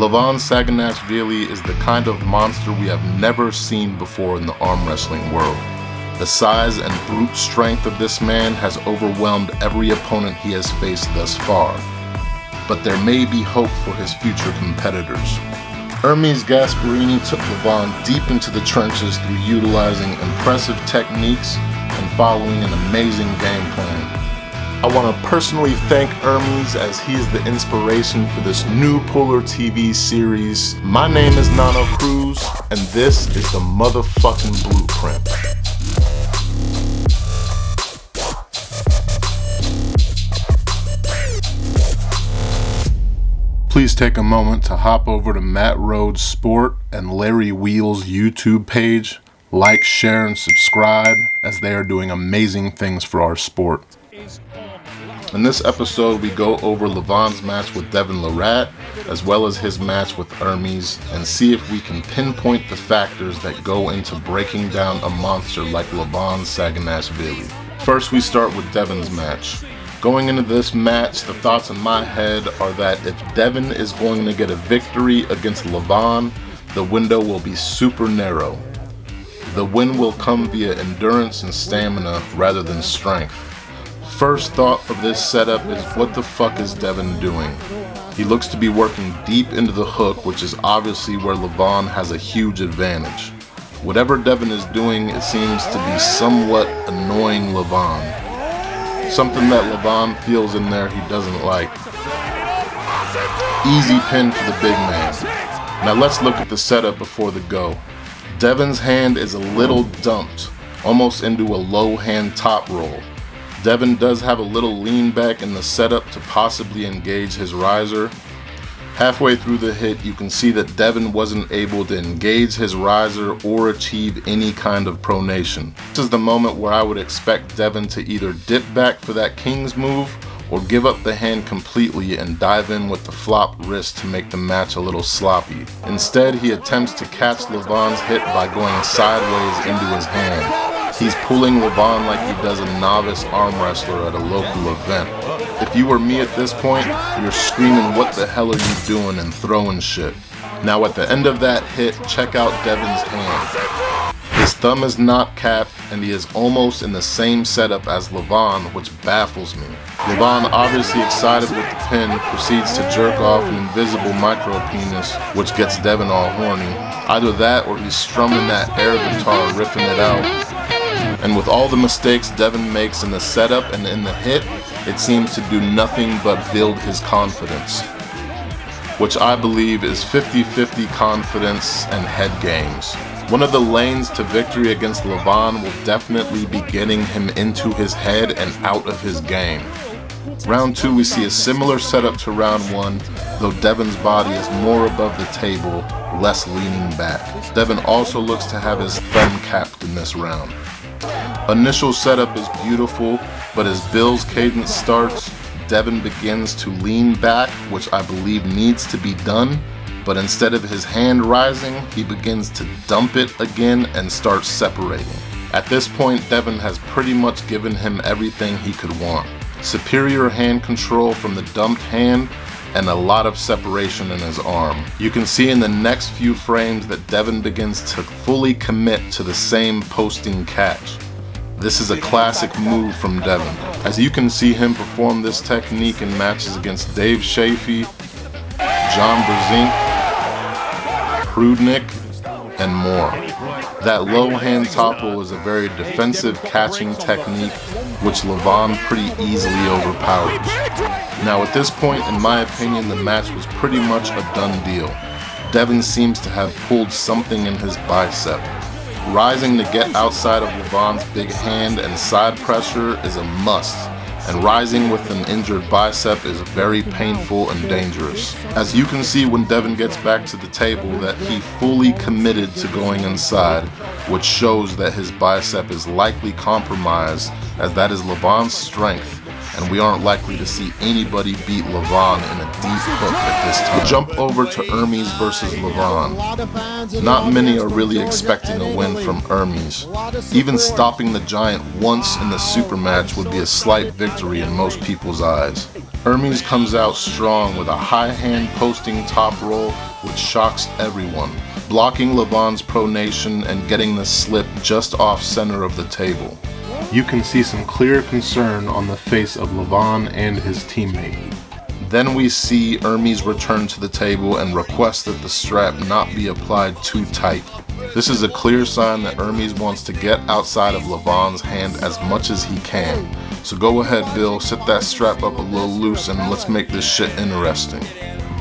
Levan Saganashvili is the kind of monster we have never seen before in the arm wrestling world. The size and brute strength of this man has overwhelmed every opponent he has faced thus far, but there may be hope for his future competitors. Ermes Gasparini took Levan deep into the trenches through utilizing impressive techniques and following an amazing game plan. I want to personally thank Ermes as he is the inspiration for this new Puller TV series. My name is Nano Cruz, and this is the motherfucking blueprint. Please take a moment to hop over to Matt Rhodes Sport and Larry Wheel's YouTube page. Like, share, and subscribe as they are doing amazing things for our sport. In this episode, we go over Levan's match with Devon Larratt, as well as his match with Ermes, and see if we can pinpoint the factors that go into breaking down a monster like Levan Saganashvili. First, we start with Devon's match. Going into this match, the thoughts in my head are that if Devon is going to get a victory against Levan, the window will be super narrow. The win will come via endurance and stamina rather than strength. First thought of this setup is, what the fuck is Devon doing? He looks to be working deep into the hook, which is obviously where Levan has a huge advantage. Whatever Devon is doing, it seems to be somewhat annoying Levan. Something that Levan feels in there he doesn't like. Easy pin for the big man. Now let's look at the setup before the go. Devon's hand is a little dumped, almost into a low hand top roll. Devon does have a little lean back in the setup to possibly engage his riser. Halfway through the hit, you can see that Devon wasn't able to engage his riser or achieve any kind of pronation. This is the moment where I would expect Devon to either dip back for that King's move or give up the hand completely and dive in with the flop wrist to make the match a little sloppy. Instead, he attempts to catch Levan's hit by going sideways into his hand. He's pulling Levan like he does a novice arm wrestler at a local event. If you were me at this point, you're screaming, "What the hell are you doing?" and throwing shit. Now at the end of that hit, check out Devon's hand. His thumb is not capped and he is almost in the same setup as Levan, which baffles me. Levan, obviously excited with the pin, proceeds to jerk off an invisible micro penis, which gets Devon all horny. Either that or he's strumming that air guitar, riffing it out. And with all the mistakes Devon makes in the setup and in the hit, it seems to do nothing but build his confidence, which I believe is 50-50 confidence and head games. One of the lanes to victory against Levan will definitely be getting him into his head and out of his game. Round 2, we see a similar setup to round 1, though Devon's body is more above the table, less leaning back. Devon also looks to have his thumb capped in this round. Initial setup is beautiful, but as Bill's cadence starts, Devon begins to lean back, which I believe needs to be done, but instead of his hand rising, he begins to dump it again and starts separating. At this point, Devon has pretty much given him everything he could want. Superior hand control from the dumped hand, and a lot of separation in his arm. You can see in the next few frames that Devon begins to fully commit to the same posting catch. This is a classic move from Devon, as you can see him perform this technique in matches against Dave Chaffee, John Brzezinski, Prudnick, and more. That low hand topple is a very defensive catching technique which Levan pretty easily overpowers. Now at this point, in my opinion, the match was pretty much a done deal. Devon seems to have pulled something in his bicep. Rising to get outside of Levan's big hand and side pressure is a must, and rising with an injured bicep is very painful and dangerous. As you can see when Devon gets back to the table that he fully committed to going inside, which shows that his bicep is likely compromised, as that is Levan's strength, and we aren't likely to see anybody beat Levan in a deep hook at this time. Jump over to Ermes versus Levan. Not many are really expecting a win from Ermes. Even stopping the Giant once in the super match would be a slight victory in most people's eyes. Ermes comes out strong with a high hand posting top roll which shocks everyone, blocking Levan's pronation and getting the slip just off center of the table. You can see some clear concern on the face of Levan and his teammate. Then we see Ermes return to the table and request that the strap not be applied too tight. This is a clear sign that Ermes wants to get outside of Levan's hand as much as he can. So go ahead, Bill, set that strap up a little loose and let's make this shit interesting.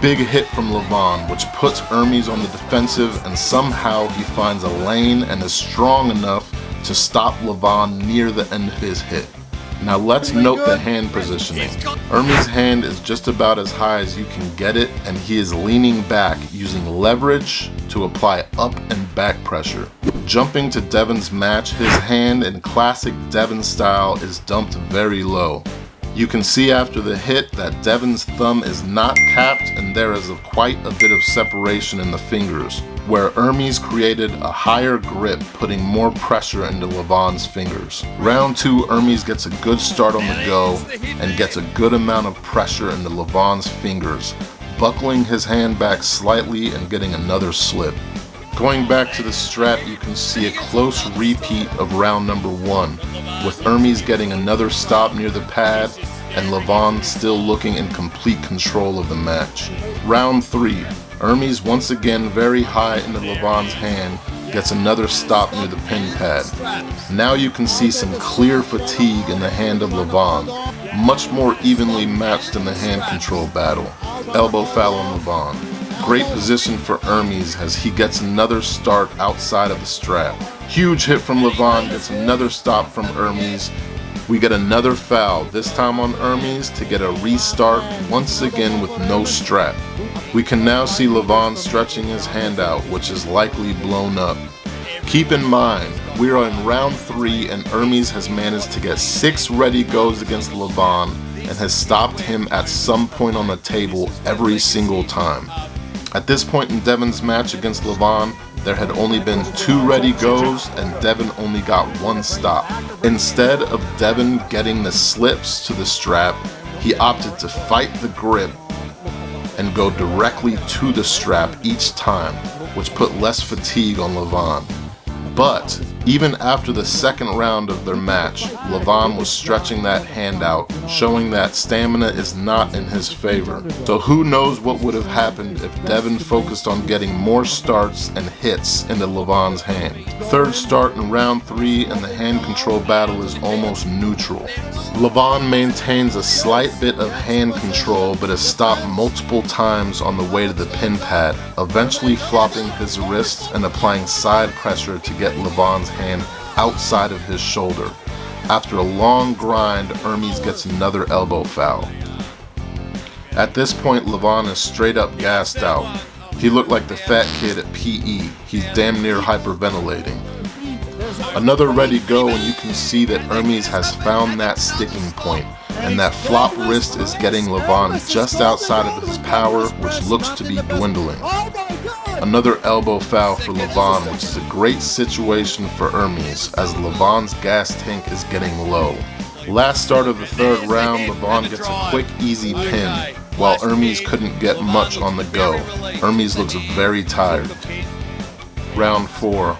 Big hit from Levan, which puts Ermes on the defensive, and somehow he finds a lane and is strong enough to stop Levan near the end of his hit. Now let's note the hand positioning. Ermes' hand is just about as high as you can get it, and he is leaning back using leverage to apply up and back pressure. Jumping to Devon's match, his hand in classic Devon style is dumped very low. You can see after the hit that Devon's thumb is not capped and there is quite a bit of separation in the fingers, where Ermes created a higher grip, putting more pressure into Levan's fingers. Round 2, Ermes gets a good start on the go and gets a good amount of pressure into Levan's fingers, buckling his hand back slightly and getting another slip. Going back to the strap, you can see a close repeat of round number 1, with Ermes getting another stop near the pad and Levan still looking in complete control of the match. Round 3, Ermes once again very high into Levan's hand, gets another stop near the pin pad. Now you can see some clear fatigue in the hand of Levan, much more evenly matched in the hand control battle. Elbow foul on Levan. Great position for Ermes as he gets another start outside of the strap. Huge hit from Levan, gets another stop from Ermes. We get another foul, this time on Ermes, to get a restart once again with no strap. We can now see Levan stretching his hand out, which is likely blown up. Keep in mind, we are in round 3 and Ermes has managed to get 6 ready goes against Levan and has stopped him at some point on the table every single time. At this point in Devon's match against Levan, there had only been 2 ready goes and Devon only got 1 stop. Instead of Devon getting the slips to the strap, he opted to fight the grip and go directly to the strap each time, which put less fatigue on Levan. But even after the second round of their match, Levan was stretching that hand out, showing that stamina is not in his favor. So who knows what would have happened if Devon focused on getting more starts and hits into Levan's hand. Third start in round 3 and the hand control battle is almost neutral. Levan maintains a slight bit of hand control but is stopped multiple times on the way to the pin pad, eventually flopping his wrist and applying side pressure to get Levan's hand outside of his shoulder. After a long grind, Ermes gets another elbow foul. At this point, Levan is straight up gassed out. He looked like the fat kid at PE. He's damn near hyperventilating. Another ready go, and you can see that Ermes has found that sticking point, and that flop wrist is getting Levan just outside of his power, which looks to be dwindling. Another elbow foul for Levan, which is a great situation for Ermes, as Levan's gas tank is getting low. Last start of the third round, Levan gets a quick, easy pin, while Ermes couldn't get much on the go. Ermes looks very tired. Round 4.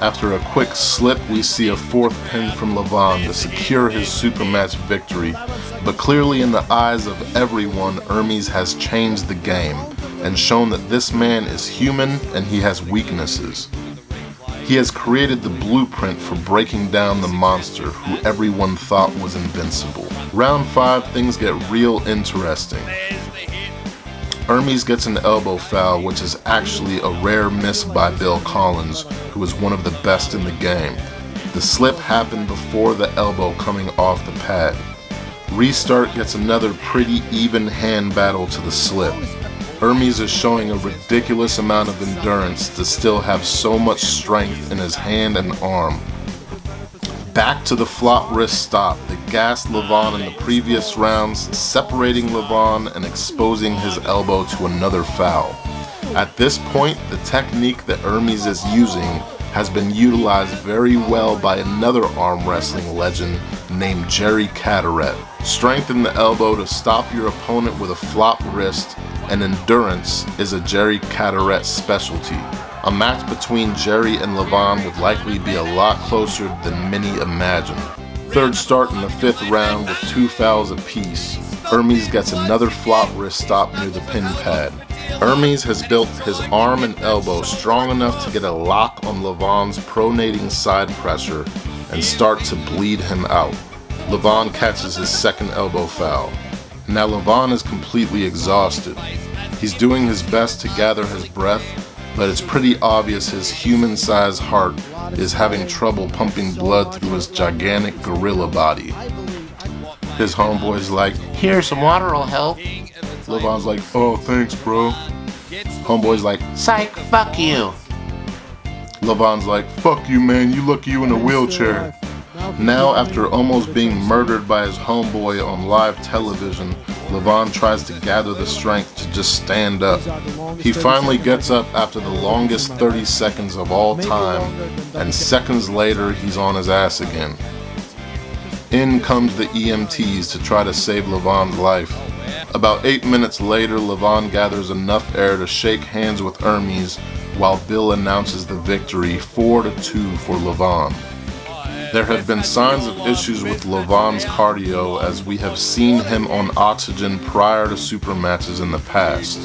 After a quick slip, we see a 4th pin from Levan to secure his supermatch victory, but clearly in the eyes of everyone, Ermes has changed the game and shown that this man is human and he has weaknesses. He has created the blueprint for breaking down the monster who everyone thought was invincible. Round 5, things get real interesting. Ermes gets an elbow foul, which is actually a rare miss by Bill Collins, who is one of the best in the game. The slip happened before the elbow coming off the pad. Restart gets another pretty even hand battle to the slip. Ermes is showing a ridiculous amount of endurance to still have so much strength in his hand and arm. Back to the flop wrist stop that gassed Levan in the previous rounds, separating Levan and exposing his elbow to another foul. At this point, the technique that Ermes is using has been utilized very well by another arm wrestling legend named Jerry Carteret. Strengthen the elbow to stop your opponent with a flop wrist and endurance is a Jerry Cadorette specialty. A match between Jerry and Levan would likely be a lot closer than many imagined. Third start in the 5th round with 2 fouls apiece. Ermes gets another flop wrist stop near the pin pad. Ermes has built his arm and elbow strong enough to get a lock on Levan's pronating side pressure and start to bleed him out. Levan catches his 2nd elbow foul. Now Levan is completely exhausted. He's doing his best to gather his breath, but it's pretty obvious his human-sized heart is having trouble pumping blood through his gigantic gorilla body. His homeboy's like, "Here, some water will help." Levan's like, "Oh, thanks, bro." Homeboy's like, "Psych, fuck you." Levan's like, "Fuck you, man, you lucky you in a wheelchair." Now, after almost being murdered by his homeboy on live television, Levan tries to gather the strength to just stand up. He finally gets up after the longest 30 seconds of all time, and seconds later he's on his ass again. In comes the EMTs to try to save Levan's life. About 8 minutes later, Levan gathers enough air to shake hands with Ermes while Bill announces the victory 4-2 for Levan. There have been signs of issues with Levan's cardio, as we have seen him on oxygen prior to super matches in the past.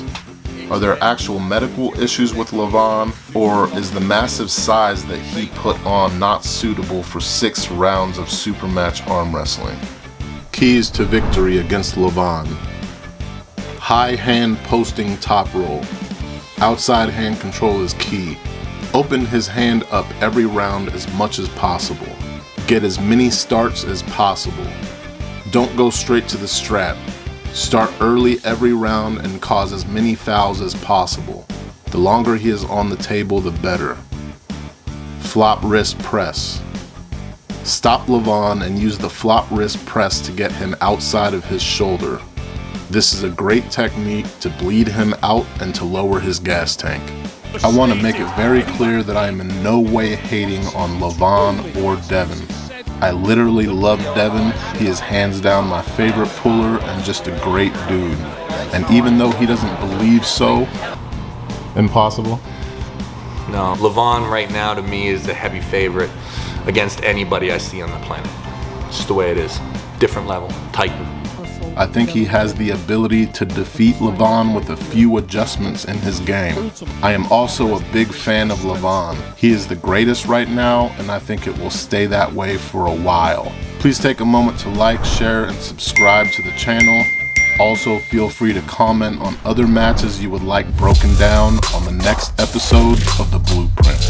Are there actual medical issues with Levan, or is the massive size that he put on not suitable for 6 rounds of super match arm wrestling? Keys to victory against Levan: high hand posting top roll. Outside hand control is key. Open his hand up every round as much as possible. Get as many starts as possible. Don't go straight to the strap. Start early every round and cause as many fouls as possible. The longer he is on the table, the better. Flop wrist press. Stop Levan and use the flop wrist press to get him outside of his shoulder. This is a great technique to bleed him out and to lower his gas tank. I want to make it very clear that I am in no way hating on Levan or Devon. I literally love Devon. He is hands down my favorite puller and just a great dude. And even though he doesn't believe so, impossible. No, Levan right now to me is the heavy favorite against anybody I see on the planet. Just the way it is. Different level, Titan. I think he has the ability to defeat Levan with a few adjustments in his game. I am also a big fan of Levan. He is the greatest right now, and I think it will stay that way for a while. Please take a moment to like, share, and subscribe to the channel. Also, feel free to comment on other matches you would like broken down on the next episode of The Blueprint.